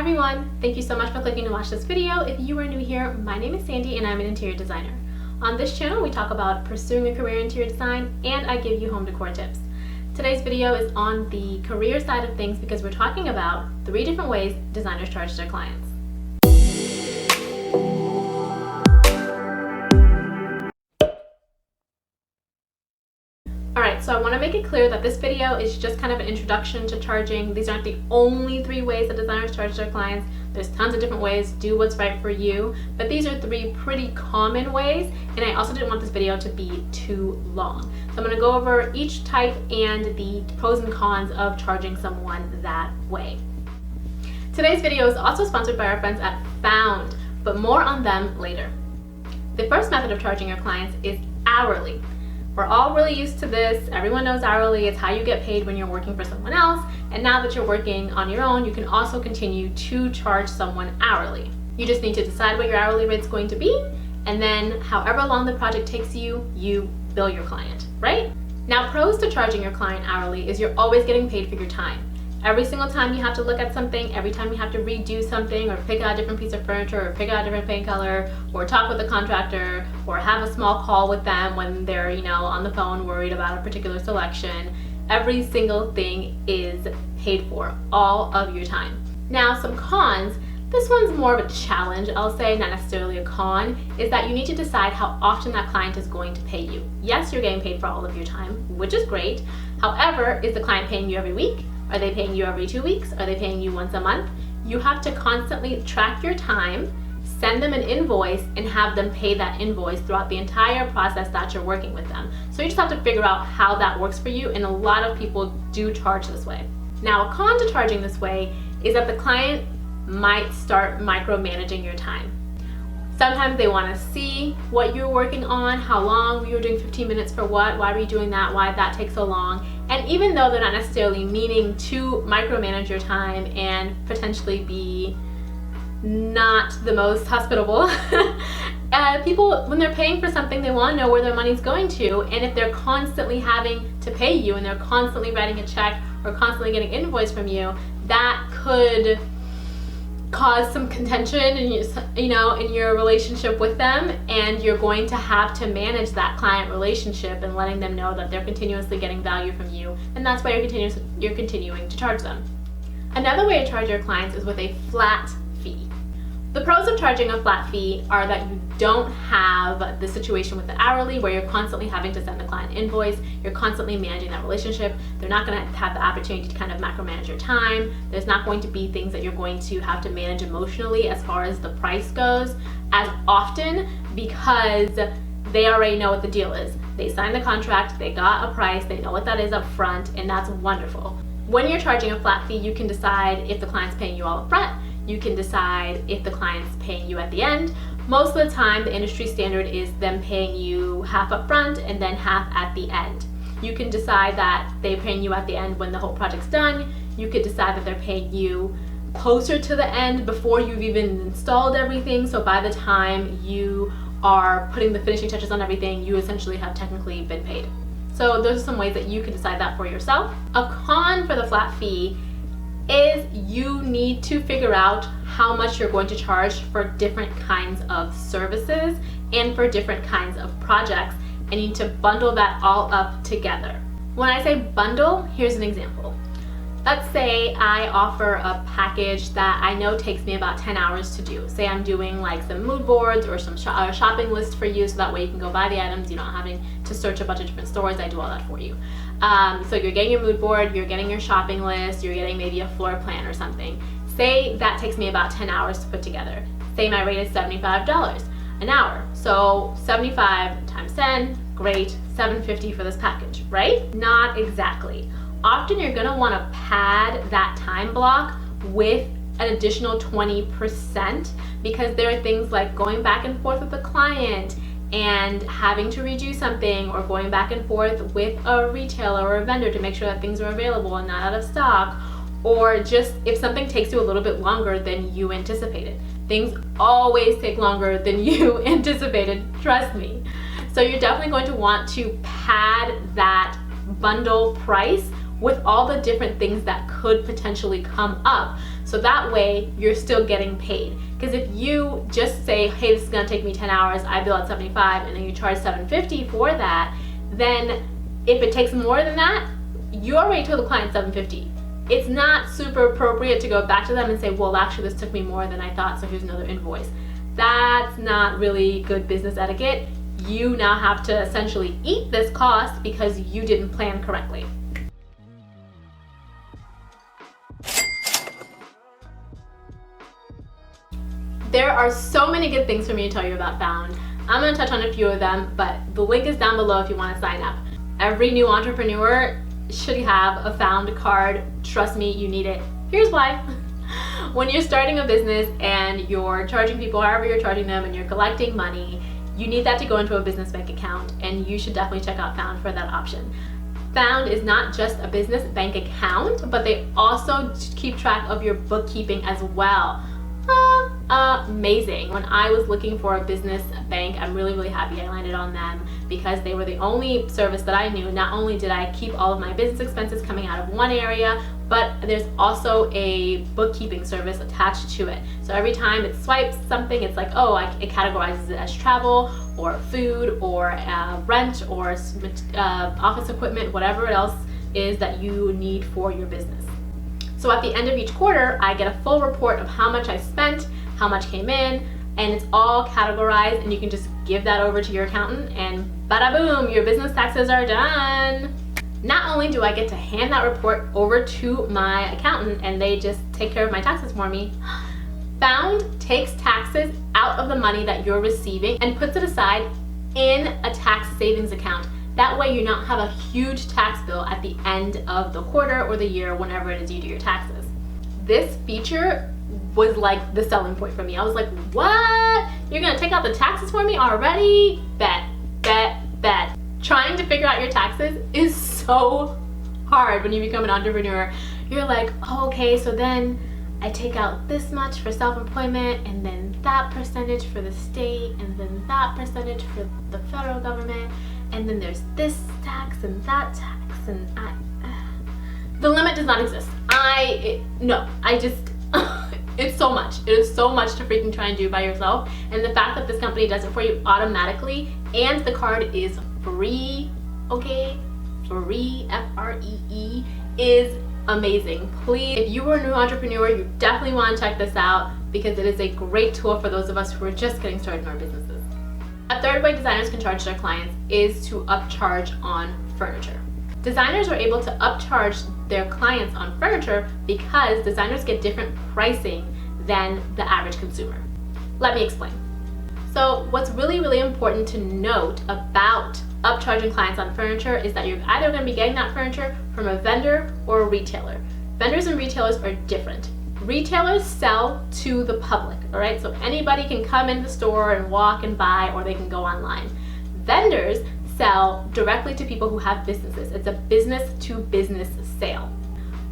Hi everyone, thank you so much for clicking to watch this video. If you are new here, my name is Sandy and I'm an interior designer. On this channel, we talk about pursuing a career in interior design and I give you home decor tips. Today's video is on the career side of things because we're talking about 3 different ways designers charge their clients. Alright, so I want to make it clear that this video is just kind of an introduction to charging. These aren't the only 3 ways that designers charge their clients. There's tons of different ways. Do what's right for you. But these are 3 pretty common ways, and I also didn't want this video to be too long. So I'm going to go over each type and the pros and cons of charging someone that way. Today's video is also sponsored by our friends at Found, but more on them later. The first method of charging your clients is hourly. We're all really used to this. Everyone knows hourly. It's how you get paid when you're working for someone else. And now that you're working on your own, you can also continue to charge someone hourly. You just need to decide what your hourly rate's going to be, and then however long the project takes you, you bill your client, right? Now, pros to charging your client hourly is you're always getting paid for your time. Every single time you have to look at something, every time you have to redo something or pick out a different piece of furniture or pick out a different paint color or talk with a contractor or have a small call with them when they're, on the phone worried about a particular selection, every single thing is paid for, all of your time. Now, some cons, this one's more of a challenge, I'll say, not necessarily a con, is that you need to decide how often that client is going to pay you. Yes, you're getting paid for all of your time, which is great. However, is the client paying you every week? Are they paying you every 2 weeks? Are they paying you once a month? You have to constantly track your time, send them an invoice, and have them pay that invoice throughout the entire process that you're working with them. So you just have to figure out how that works for you, and a lot of people do charge this way. Now, a con to charging this way is that the client might start micromanaging your time. Sometimes they want to see what you're working on, how long you were doing 15 minutes for what, why were you doing that, why did that take so long. And even though they're not necessarily meaning to micromanage your time and potentially be not the most hospitable, people, when they're paying for something, they want to know where their money's going to. And if they're constantly having to pay you and they're constantly writing a check or constantly getting an invoice from you, that could cause some contention in your relationship with them, and you're going to have to manage that client relationship and letting them know that they're continuously getting value from you, and that's why you're continuing to charge them. Another way to charge your clients is with a flat fee. The pros of charging a flat fee are that you don't have the situation with the hourly where you're constantly having to send the client an invoice, you're constantly managing that relationship, they're not going to have the opportunity to kind of micromanage your time, there's not going to be things that you're going to have to manage emotionally as far as the price goes as often because they already know what the deal is. They signed the contract, they got a price, they know what that is up front, and that's wonderful. When you're charging a flat fee, you can decide if the client's paying you all up front. You can decide if the client's paying you at the end. Most of the time, the industry standard is them paying you half up front and then half at the end. You can decide that they're paying you at the end when the whole project's done. You could decide that they're paying you closer to the end before you've even installed everything. So by the time you are putting the finishing touches on everything, you essentially have technically been paid. So those are some ways that you can decide that for yourself. A con for the flat fee is you need to figure out how much you're going to charge for different kinds of services and for different kinds of projects, and you need to bundle that all up together. When I say bundle, here's an example. Let's say I offer a package that I know takes me about 10 hours to do. Say I'm doing like some mood boards or some shopping list for you, so that way you can go buy the items, you're not having to search a bunch of different stores. I do all that for you. So you're getting your mood board, you're getting your shopping list, you're getting maybe a floor plan or something. Say that takes me about 10 hours to put together. Say my rate is $75 an hour. So 75 times 10, great, $750 for this package, right? Not exactly. Often you're gonna wanna pad that time block with an additional 20% because there are things like going back and forth with the client and having to redo something, or going back and forth with a retailer or a vendor to make sure that things are available and not out of stock, or just if something takes you a little bit longer than you anticipated. Things always take longer than you anticipated, trust me. So you're definitely going to want to pad that bundle price with all the different things that could potentially come up So that way you're still getting paid. Because if you just say, hey, this is gonna take me 10 hours, I bill at 75, and then you charge $750 for that, then if it takes more than that, you already told the client $750. It's not super appropriate to go back to them and say, well, actually this took me more than I thought, so here's another invoice. That's not really good business etiquette. You now have to essentially eat this cost because you didn't plan correctly. There are so many good things for me to tell you about Found. I'm gonna touch on a few of them, but the link is down below if you wanna sign up. Every new entrepreneur should have a Found card. Trust me, you need it. Here's why. When you're starting a business and you're charging people however you're charging them and you're collecting money, you need that to go into a business bank account, and you should definitely check out Found for that option. Found is not just a business bank account, but they also keep track of your bookkeeping as well. Amazing. When I was looking for a business bank, I'm really happy I landed on them because they were the only service that I knew. Not only did I keep all of my business expenses coming out of one area, but there's also a bookkeeping service attached to it. So every time it swipes something, it's like, oh, it categorizes it as travel or food or rent or office equipment, whatever else is that you need for your business. So at the end of each quarter, I get a full report of how much I spent, how much came in, and it's all categorized, and you can just give that over to your accountant and bada boom, your business taxes are done. Not only do I get to hand that report over to my accountant and they just take care of my taxes for me, Found takes taxes out of the money that you're receiving and puts it aside in a tax savings account. That way you don't have a huge tax bill at the end of the quarter or the year, whenever it is you do your taxes. This feature was like the selling point for me. I was like, what? You're gonna take out the taxes for me already? Bet. Trying to figure out your taxes is so hard when you become an entrepreneur. You're like, oh, okay, so then I take out this much for self-employment, and then that percentage for the state, and then that percentage for the federal government, and then there's this tax and that tax, and the limit does not exist. It's so much. It is so much to freaking try and do by yourself. And the fact that this company does it for you automatically, and the card is free, okay? Free, F-R-E-E, is amazing. Please, if you are a new entrepreneur, you definitely want to check this out because it is a great tool for those of us who are just getting started in our businesses. A third way designers can charge their clients is to upcharge on furniture. Designers are able to upcharge their clients on furniture because designers get different pricing than the average consumer. Let me explain. So what's really important to note about upcharging clients on furniture is that you're either going to be getting that furniture from a vendor or a retailer. Vendors and retailers are different. Retailers sell to the public, all right? So anybody can come in the store and walk and buy, or they can go online. Vendors sell directly to people who have businesses. It's a business-to-business sale.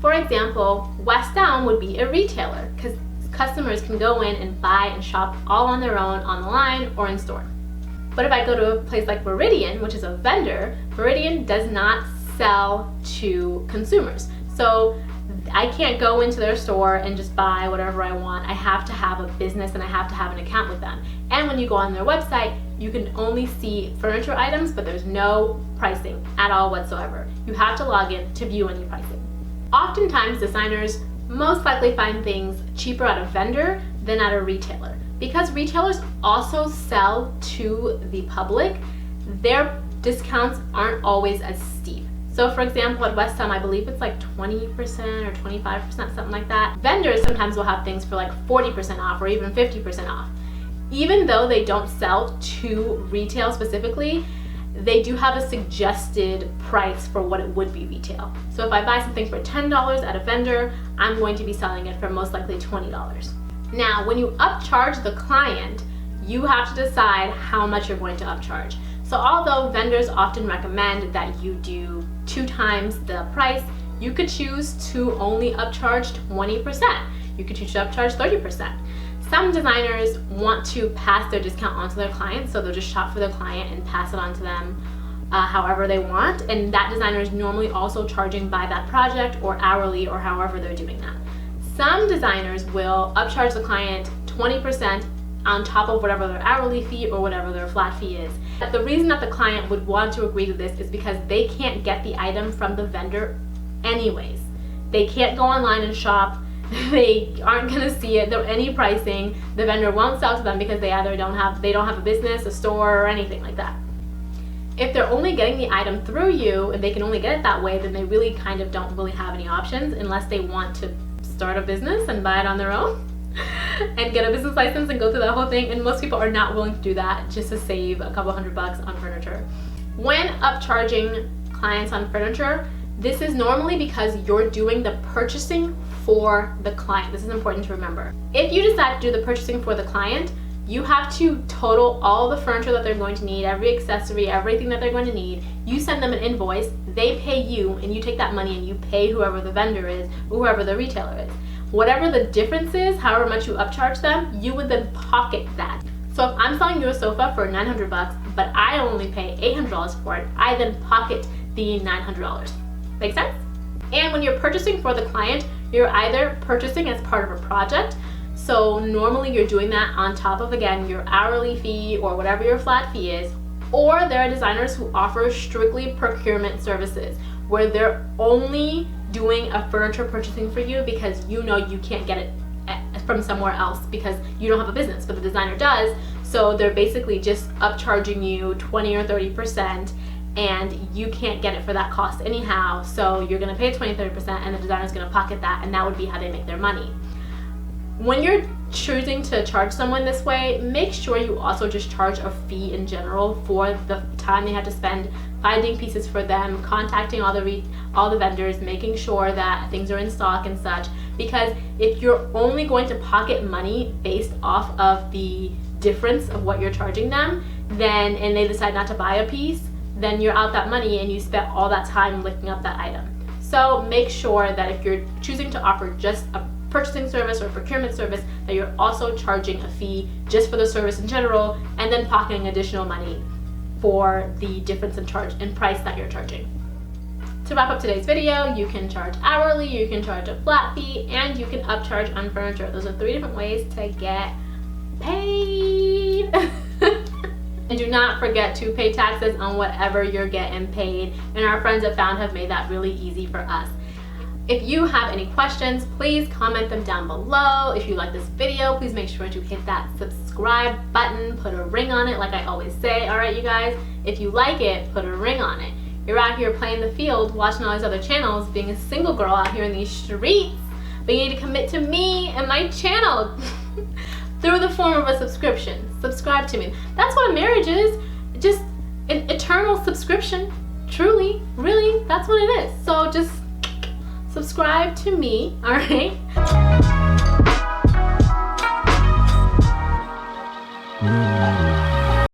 For example, West Elm would be a retailer because customers can go in and buy and shop all on their own online or in store. But if I go to a place like Meridian, which is a vendor, Meridian does not sell to consumers. So I can't go into their store and just buy whatever I want. I have to have a business and I have to have an account with them. And when you go on their website, you can only see furniture items, but there's no pricing at all whatsoever. You have to log in to view any pricing. Oftentimes, designers most likely find things cheaper at a vendor than at a retailer. Because retailers also sell to the public, their discounts aren't always as steep. So for example, at West Elm, I believe it's like 20% or 25%, something like that. Vendors sometimes will have things for like 40% off or even 50% off. Even though they don't sell to retail specifically, they do have a suggested price for what it would be retail. So if I buy something for $10 at a vendor, I'm going to be selling it for most likely $20. Now, when you upcharge the client, you have to decide how much you're going to upcharge. So although vendors often recommend that you do 2 times the price, you could choose to only upcharge 20%. You could choose to upcharge 30%. Some designers want to pass their discount on to their clients, so they'll just shop for their client and pass it on to them however they want. And that designer is normally also charging by that project or hourly or however they're doing that. Some designers will upcharge the client 20% on top of whatever their hourly fee or whatever their flat fee is. But the reason that the client would want to agree to this is because they can't get the item from the vendor anyways. They can't go online and shop. They aren't going to see it, any pricing. The vendor won't sell to them because they either don't have a business, a store, or anything like that. If they're only getting the item through you and they can only get it that way, then they really kind of don't really have any options unless they want to start a business and buy it on their own and get a business license and go through that whole thing. And most people are not willing to do that just to save a couple $100 on furniture. When upcharging clients on furniture, this is normally because you're doing the purchasing for the client. This is important to remember. If you decide to do the purchasing for the client, you have to total all the furniture that they're going to need, every accessory, everything that they're going to need. You send them an invoice, they pay you, and you take that money and you pay whoever the vendor is, or whoever the retailer is. Whatever the difference is, however much you upcharge them, you would then pocket that. So if I'm selling you a sofa for $900, but I only pay $800 for it, I then pocket the $900. Make sense? And when you're purchasing for the client, you're either purchasing as part of a project. So normally you're doing that on top of, again, your hourly fee or whatever your flat fee is. Or there are designers who offer strictly procurement services where they're only doing a furniture purchasing for you because you know you can't get it from somewhere else because you don't have a business, but the designer does. So they're basically just upcharging you 20 or 30%, and you can't get it for that cost anyhow. So you're gonna pay 20-30% and the designer's gonna pocket that, and that would be how they make their money. When you're choosing to charge someone this way, make sure you also just charge a fee in general for the time they have to spend finding pieces for them, contacting all the vendors, making sure that things are in stock and such. Because if you're only going to pocket money based off of the difference of what you're charging them, then and they decide not to buy a piece, then you're out that money and you spent all that time looking up that item. So make sure that if you're choosing to offer just a purchasing service or procurement service, that you're also charging a fee just for the service in general, and then pocketing additional money for the difference in price that you're charging. To wrap up today's video, you can charge hourly, you can charge a flat fee, and you can upcharge on furniture. Those are 3 different ways to get paid. And do not forget to pay taxes on whatever you're getting paid. And our friends at Found have made that really easy for us. If you have any questions, please comment them down below. If you like this video, please make sure to hit that subscribe button, put a ring on it like I always say. All right, you guys, if you like it, put a ring on it. You're out here playing the field, watching all these other channels, being a single girl out here in these streets, but you need to commit to me and my channel through the form of a subscription. Subscribe to me. That's what a marriage is, just an eternal subscription. Truly, really, that's what it is. So just subscribe to me, all right?